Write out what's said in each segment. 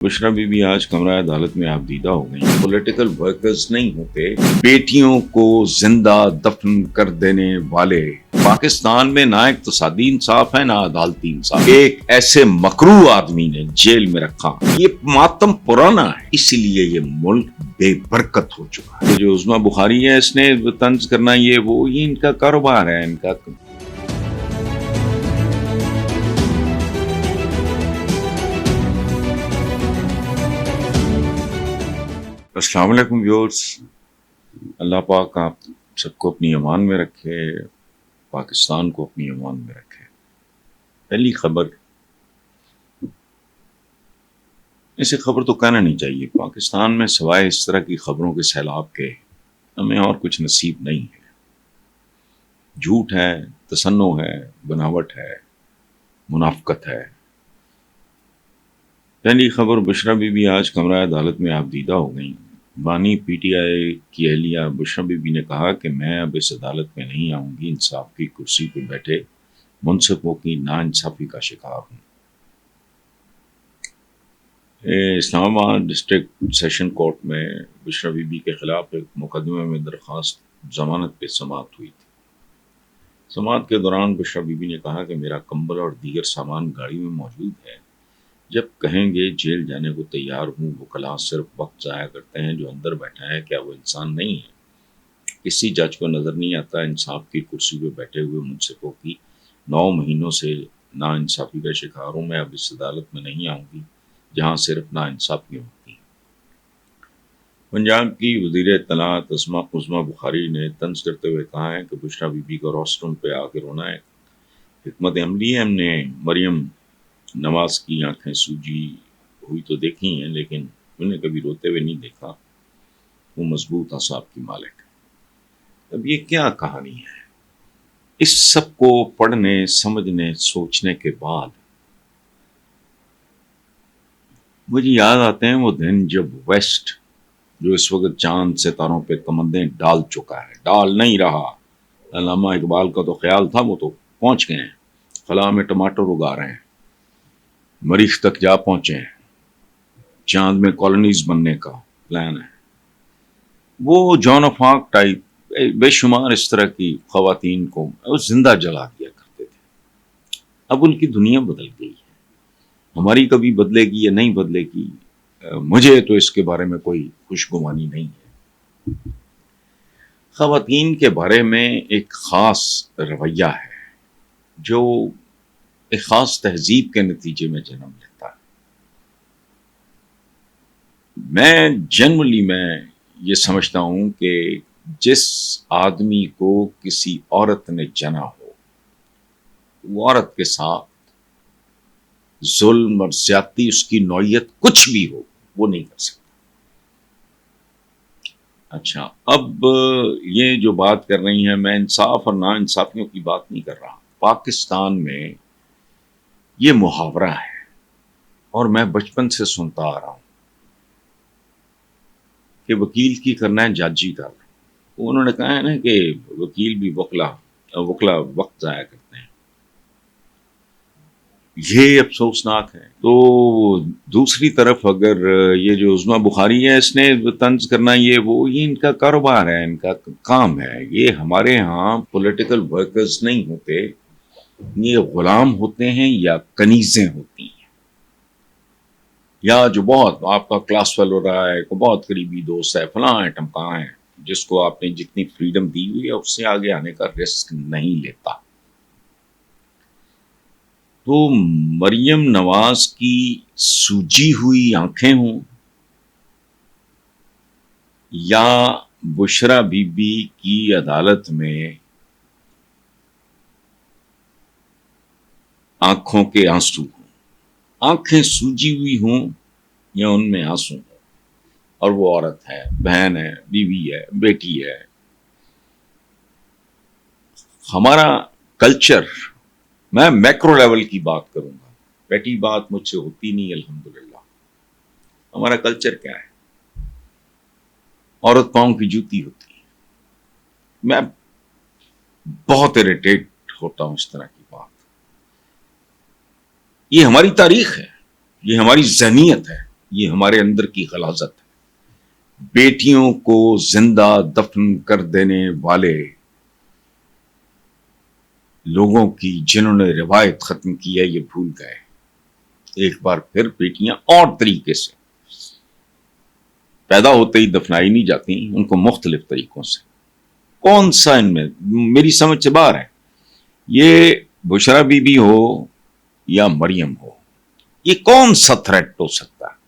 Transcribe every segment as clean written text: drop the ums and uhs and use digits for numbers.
Bushra be be آج کمرہ عدالت میں آبدیدہ ہو گئی۔ پولیٹیکل ورکرز نہیں ہوتے، بیٹیوں کو زندہ دفن کر دینے والے۔ پاکستان میں نہ اقتصادی انصاف ہے نہ عدالتی انصاف۔ ایک ایسے مکروہ آدمی نے جیل میں رکھا، یہ ماتم پرانا ہے، اس لیے یہ ملک بے برکت ہو چکا ہے۔ جو عظمیٰ بخاری ہے، اس نے طنز کرنا یہ ان کا کاروبار ہے، ان کا۔ السلام علیکم ویورز، اللہ پاک آپ سب کو اپنی امان میں رکھے، پاکستان کو اپنی امان میں رکھے۔ پہلی خبر، ایسی خبر تو کہنا نہیں چاہیے، پاکستان میں سوائے اس طرح کی خبروں کے سیلاب کے ہمیں اور کچھ نصیب نہیں ہے۔ جھوٹ ہے، تصنع ہے، بناوٹ ہے، منافقت ہے۔ پہلی خبر، بشرا بی بی آج کمرہ عدالت میں آبدیدہ ہو گئیں۔ بانی پی ٹی آئی کی اہلیہ بشرا بی بی نے کہا کہ میں اب اس عدالت میں نہیں آؤں گی، انصاف کی کرسی پہ بیٹھے منصفوں کی ناانصافی کا شکار ہوں۔ اسلام آباد ڈسٹرکٹ سیشن کورٹ میں بشرا بی بی کے خلاف ایک مقدمے میں درخواست ضمانت پہ سماعت ہوئی تھی۔ سماعت کے دوران بشرا بی بی نے کہا کہ میرا کمبل اور دیگر سامان گاڑی میں موجود ہے، جب کہیں گے جیل جانے کو تیار ہوں۔ وکلاء صرف وقت ضائع کرتے ہیں، جو اندر بیٹھا ہے کیا وہ انسان نہیں ہے؟ کسی جج کو نظر نہیں آتا انصاف کی کرسی پہ بیٹھے ہوئے منصفوں کی 9 مہینوں سے ناانصافی کا شکار ہوں۔ میں اب اس عدالت میں نہیں آؤں گی جہاں صرف ناانصافیاں ہوتی ہیں۔ پنجاب کی وزیر اطلاعات عظمیٰ بخاری نے طنز کرتے ہوئے کہا ہے کہ بشرا بی بی کو روسٹرم پہ آ کے رونا ہے حکمت عملی ہے۔ ہم نے مریم نواز کی آنکھیں سوجی ہوئی تو دیکھی ہیں، لیکن انہیں کبھی روتے ہوئے نہیں دیکھا۔ وہ مضبوط اعصاب کی مالک ہے۔ اب یہ کیا کہانی ہے؟ اس سب کو پڑھنے، سمجھنے، سوچنے کے بعد مجھے یاد آتے ہیں وہ دن جب ویسٹ، جو اس وقت چاند ستاروں پہ کمندیں ڈال چکا ہے، ڈال نہیں رہا۔ علامہ اقبال کا تو خیال تھا وہ تو پہنچ گئے ہیں، خلا میں ٹماٹر اگا رہے ہیں، مریخ تک جا پہنچے ہیں، چاند میں کالونیز بننے کا پلان ہے۔ وہ جان آف آرک ٹائپ بے شمار اس طرح کی خواتین کو وہ زندہ جلا دیا کرتے تھے۔ اب ان کی دنیا بدل گئی ہے۔ ہماری کبھی بدلے گی یا نہیں بدلے گی، مجھے تو اس کے بارے میں کوئی خوشگمانی نہیں ہے۔ خواتین کے بارے میں ایک خاص رویہ ہے جو ایک خاص تہذیب کے نتیجے میں جنم لیتا ہے۔ میں یہ سمجھتا ہوں کہ جس آدمی کو کسی عورت نے جنا ہو، وہ عورت کے ساتھ ظلم اور زیادتی، اس کی نوعیت کچھ بھی ہو، وہ نہیں کر سکتا۔ اچھا، اب یہ جو بات کر رہی ہیں، میں انصاف اور نا انصافیوں کی بات نہیں کر رہا۔ پاکستان میں یہ محاورہ ہے اور میں بچپن سے سنتا آ رہا ہوں کہ وکیل کی کرنا ہے جج ہی کر۔ انہوں نے کہا ہے نا کہ وکیل بھی وکلا وقت ضائع کرتے ہیں۔ یہ افسوسناک ہے۔ تو دوسری طرف اگر یہ جو عظمیٰ بخاری ہے، اس نے طنز کرنا یہ ان کا کاروبار ہے، ان کا کام ہے۔ یہ ہمارے ہاں پولیٹیکل ورکرز نہیں ہوتے، یہ غلام ہوتے ہیں یا کنیزیں ہوتی ہیں، یا جو بہت آپ کا کلاس فیلو رہا ہے، کو بہت قریبی دوست ہے، فلاں ہے ٹمکاں ہے، جس کو آپ نے جتنی فریڈم دی ہوئی ہے اس سے آگے آنے کا رسک نہیں لیتا۔ تو مریم نواز کی سوجی ہوئی آنکھیں ہوں یا بشرا بی بی کی عدالت میں آنکھوں کے آنسو ہوں، آنکھیں سوجی ہوئی ہوں یا ان میں آنسو ہوں، اور وہ عورت ہے، بہن ہے، بیوی ہے، بیٹی ہے۔ ہمارا کلچر، میں میکرو لیول کی بات کروں گا، بیٹی بات مجھ سے ہوتی نہیں الحمدللہ۔ ہمارا کلچر کیا ہے؟ عورت پاؤں کی جوتی ہوتی ہے۔ میں بہت اریٹیٹ ہوتا ہوں اس طرح کی بات۔ یہ ہماری تاریخ ہے، یہ ہماری ذہنیت ہے۔ یہ ہمارے اندر کی غلاظت ہے. بیٹیوں کو زندہ دفن کر دینے والے لوگوں کی جنہوں نے روایت ختم کی ہے یہ بھول گئے. ایک بار پھر بیٹیاں اور طریقے سے پیدا ہوتے ہی دفنائی نہیں جاتی، ان کو مختلف طریقوں سے. کون سا ان میں میری سمجھ سے باہر ہے. یہ بشرا بی بی ہو یا مریم ہو، یہ کون سا تھریٹ ہو سکتا ہے؟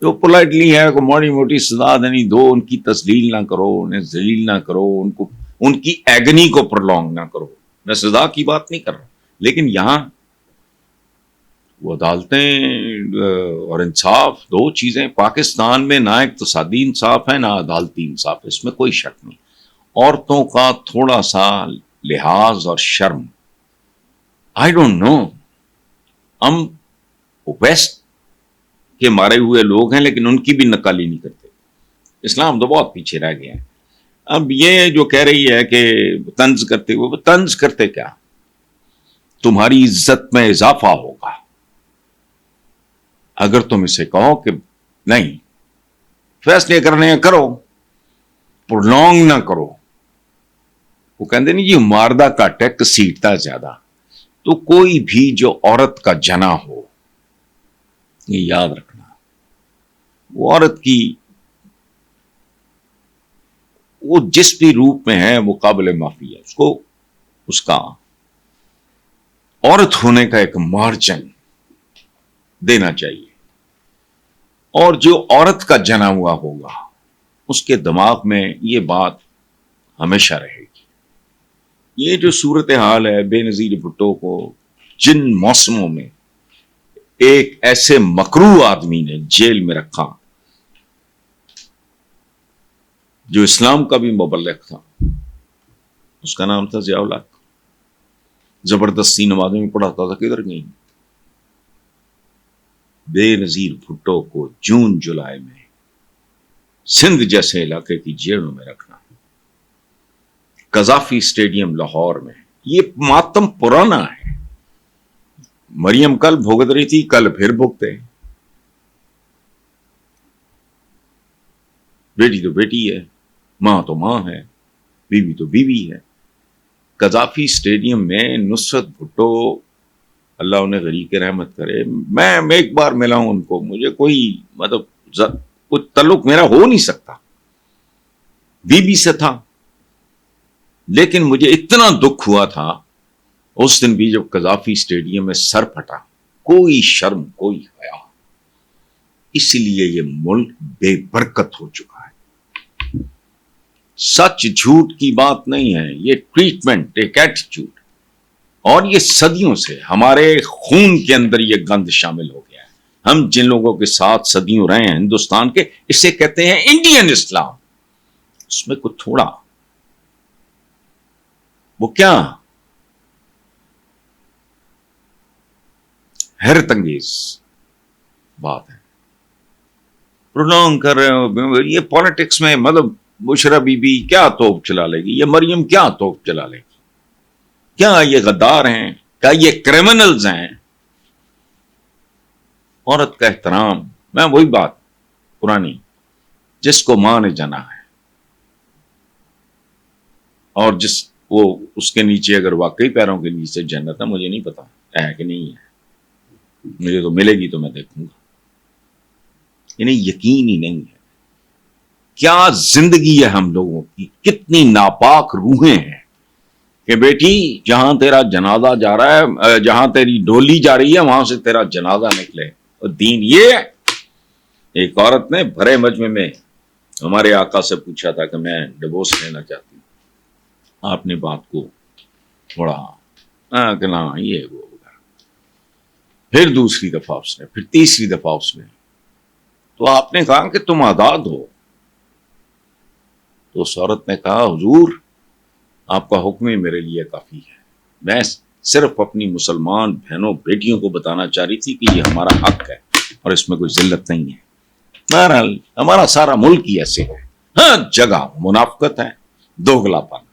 جو پولائٹلی ہے کو موٹی موٹی سزا دینی دو، ان کی تسلیل نہ کرو، انہیں ذلیل نہ کرو، ان کی ایگنی کو پرولونگ نہ کرو. میں سزا کی بات نہیں کر رہا، لیکن یہاں وہ عدالتیں اور انصاف دو چیزیں پاکستان میں نہ اقتصادی انصاف ہے نہ عدالتی انصاف ہے، اس میں کوئی شک نہیں. عورتوں کا تھوڑا سا لحاظ اور شرم، آئی ڈونٹ نو، ہم ویسٹ کے مارے ہوئے لوگ ہیں لیکن ان کی بھی نکالی نہیں کرتے. اسلام تو بہت پیچھے رہ گیا ہے. اب یہ جو کہہ رہی ہے کہ طنز کرتے ہوئے، وہ طنز کرتے کیا؟ تمہاری عزت میں اضافہ ہوگا اگر تم اسے کہو کہ نہیں، فیصلے کرنے ہیں کرو، پرولونگ نہ کرو. وہ کہتے نہیں جی ماردہ کٹ ہے کسیٹتا زیادہ. تو کوئی بھی جو عورت کا جنا ہو، یہ یاد رکھنا، وہ عورت کی وہ جس بھی روپ میں ہے وہ قابل معافی ہے. اس کو اس کا عورت ہونے کا ایک مارجن دینا چاہیے. اور جو عورت کا جنا ہوا ہوگا اس کے دماغ میں یہ بات ہمیشہ رہے گی. یہ جو صورتحال ہے، بے نظیر بھٹو کو جن موسموں میں ایک ایسے مکروہ آدمی نے جیل میں رکھا جو اسلام کا بھی مبلغ تھا، اس کا نام تھا ضیاء الحق، زبردستی نمازیں میں پڑھاتا تھا، کدھر گئی؟ بے نظیر بھٹو کو جون جولائی میں سندھ جیسے علاقے کی جیلوں میں رکھنا، قذافی اسٹیڈیم لاہور میں، یہ ماتم پرانا ہے. مریم کل بھگت رہی تھی، کل پھر بھگتے. بیٹی تو بیٹی ہے، ماں تو ماں ہے، بیوی تو بیوی ہے. قذافی اسٹیڈیم میں نصرت بھٹو، اللہ انہیں غریق رحمت کرے، میں ایک بار ملا ہوں ان کو، مجھے کوئی کوئی تعلق میرا ہو نہیں سکتا، بیوی سے تھا، لیکن مجھے اتنا دکھ ہوا تھا اس دن بھی جب قذافی اسٹیڈیم میں سر پھٹا. کوئی شرم، کوئی حیا. اس لیے یہ ملک بے برکت ہو چکا ہے. سچ جھوٹ کی بات نہیں ہے، یہ ٹریٹمنٹ، ایک ایٹیٹیوڈ. اور یہ صدیوں سے ہمارے خون کے اندر یہ گند شامل ہو گیا ہے. ہم جن لوگوں کے ساتھ صدیوں رہے ہیں ہندوستان کے، اسے کہتے ہیں انڈین اسلام. اس میں کچھ تھوڑا وہ کیا حیرت انگیز بات ہے. پرولونگ کر رہے ہو یہ پالیٹکس میں، مطلب بشرا بی بی کیا توپ چلا لے گی، یہ مریم کیا توپ چلا لے گی؟ کیا یہ غدار ہیں؟ کیا یہ کرمنلز ہیں؟ عورت کا احترام، میں وہی بات پرانی، جس کو ماں نے جنا ہے اور جس وہ اس کے نیچے اگر واقعی پیروں کے نیچے جنت ہے، مجھے نہیں پتا ہے کہ نہیں ہے، مجھے تو ملے گی تو میں دیکھوں گا. انہیں یقین ہی نہیں ہے. کیا زندگی ہے ہم لوگوں کی، کتنی ناپاک روحیں ہیں کہ بیٹی جہاں تیرا جنازہ جا رہا ہے، جہاں تیری ڈولی جا رہی ہے وہاں سے تیرا جنازہ نکلے. اور دین یہ ہے. ایک عورت نے بھرے مجمع میں ہمارے آقا سے پوچھا تھا کہ میں ڈیورس لینا چاہتی ہوں. آپ نے بات کو تھوڑا کہ نہ یہ وہ، پھر دوسری دفعہ اس نے، پھر تیسری دفعہ اس نے، تو آپ نے کہا کہ تم آزاد ہو. تو اس عورت نے کہا حضور آپ کا حکم ہی میرے لیے کافی ہے، میں صرف اپنی مسلمان بہنوں بیٹیوں کو بتانا چاہ رہی تھی کہ یہ ہمارا حق ہے اور اس میں کوئی ذلت نہیں ہے. بہرحال ہمارا سارا ملک ہی ایسے ہے. ہاں جگہ منافقت ہے، دوگلاپن